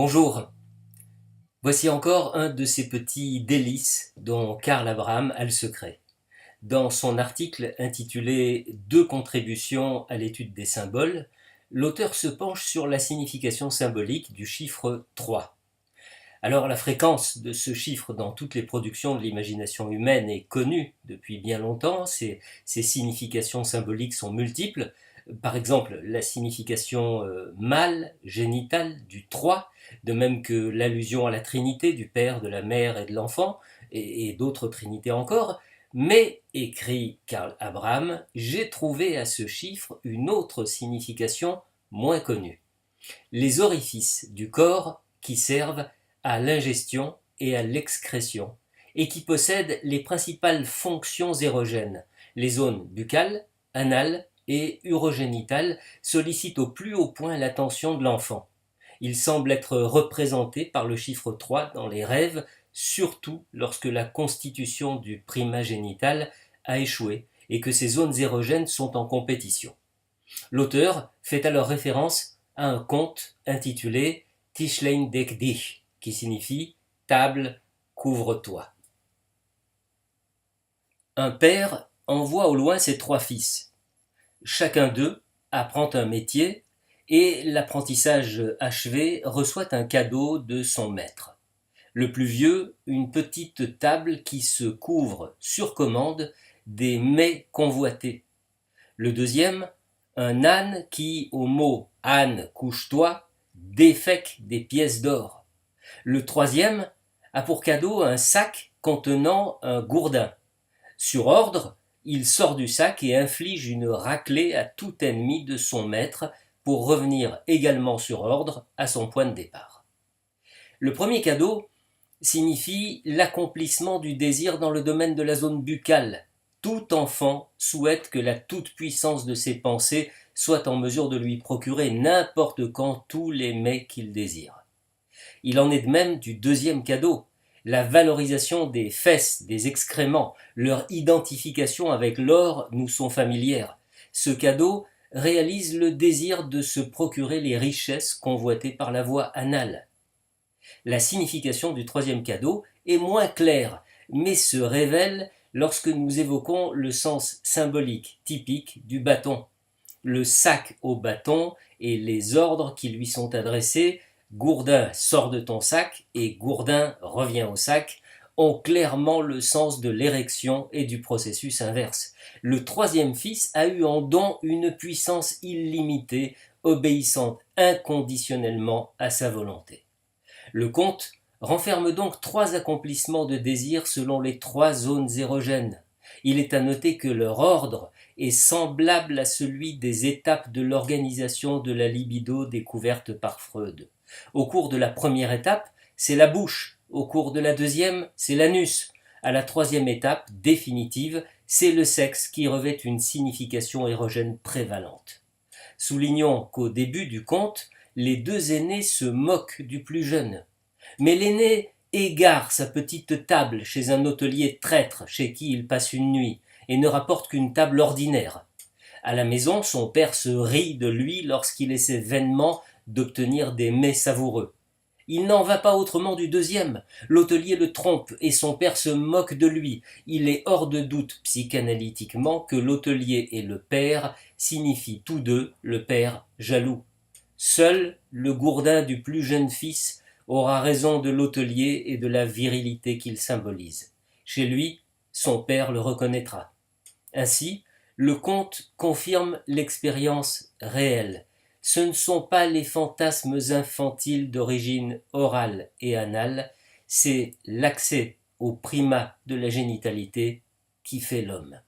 Bonjour, voici encore un de ces petits délices dont Karl Abraham a le secret. Dans son article intitulé Deux contributions à l'étude des symboles, l'auteur se penche sur la signification symbolique du chiffre 3. Alors la fréquence de ce chiffre dans toutes les productions de l'imagination humaine est connue depuis bien longtemps, ses significations symboliques sont multiples. Par exemple, la signification mâle, génitale du 3, de même que l'allusion à la Trinité du Père, de la Mère et de l'Enfant, et d'autres trinités encore. Mais, écrit Karl Abraham, j'ai trouvé à ce chiffre une autre signification moins connue. Les orifices du corps qui servent à l'ingestion et à l'excrétion, et qui possèdent les principales fonctions érogènes. Les zones buccales, anales et urogénitales sollicitent au plus haut point l'attention de l'enfant. Il semble être représenté par le chiffre 3 dans les rêves, surtout lorsque la constitution du primagénital a échoué et que ces zones érogènes sont en compétition. L'auteur fait alors référence à un conte intitulé Tischlein deck dich, qui signifie table, couvre-toi. Un père envoie au loin ses trois fils. Chacun d'eux apprend un métier et l'apprentissage achevé reçoit un cadeau de son maître. Le plus vieux, une petite table qui se couvre sur commande des mets convoités. Le deuxième, un âne qui, au mot âne, couche-toi, défèque des pièces d'or. Le troisième a pour cadeau un sac contenant un gourdin. Sur ordre, il sort du sac et inflige une raclée à tout ennemi de son maître pour revenir également sur ordre à son point de départ. Le premier cadeau signifie l'accomplissement du désir dans le domaine de la zone buccale. Tout enfant souhaite que la toute-puissance de ses pensées soit en mesure de lui procurer n'importe quand tous les mets qu'il désire. Il en est de même du deuxième cadeau, la valorisation des fesses, des excréments, leur identification avec l'or nous sont familières. Ce cadeau réalise le désir de se procurer les richesses convoitées par la voie anale. La signification du troisième cadeau est moins claire, mais se révèle lorsque nous évoquons le sens symbolique typique du bâton. Le sac au bâton et les ordres qui lui sont adressés, Gourdin sort de ton sac et Gourdin revient au sac, ont clairement le sens de l'érection et du processus inverse. Le troisième fils a eu en don une puissance illimitée, obéissant inconditionnellement à sa volonté. Le conte renferme donc trois accomplissements de désir selon les trois zones érogènes. Il est à noter que leur ordre est semblable à celui des étapes de l'organisation de la libido découverte par Freud. Au cours de la première étape, c'est la bouche. Au cours de la deuxième, c'est l'anus. À la troisième étape, définitive, c'est le sexe qui revêt une signification érogène prévalente. Soulignons qu'au début du conte, les deux aînés se moquent du plus jeune. Mais l'aîné égare sa petite table chez un hôtelier traître chez qui il passe une nuit et ne rapporte qu'une table ordinaire. À la maison, son père se rit de lui lorsqu'il essaie vainement d'obtenir des mets savoureux. Il n'en va pas autrement du deuxième. L'hôtelier le trompe et son père se moque de lui. Il est hors de doute psychanalytiquement que l'hôtelier et le père signifient tous deux le père jaloux. Seul le gourdin du plus jeune fils aura raison de l'hôtelier et de la virilité qu'il symbolise. Chez lui, son père le reconnaîtra. Ainsi, le conte confirme l'expérience réelle. Ce ne sont pas les fantasmes infantiles d'origine orale et anale, c'est l'accès au primat de la génitalité qui fait l'homme.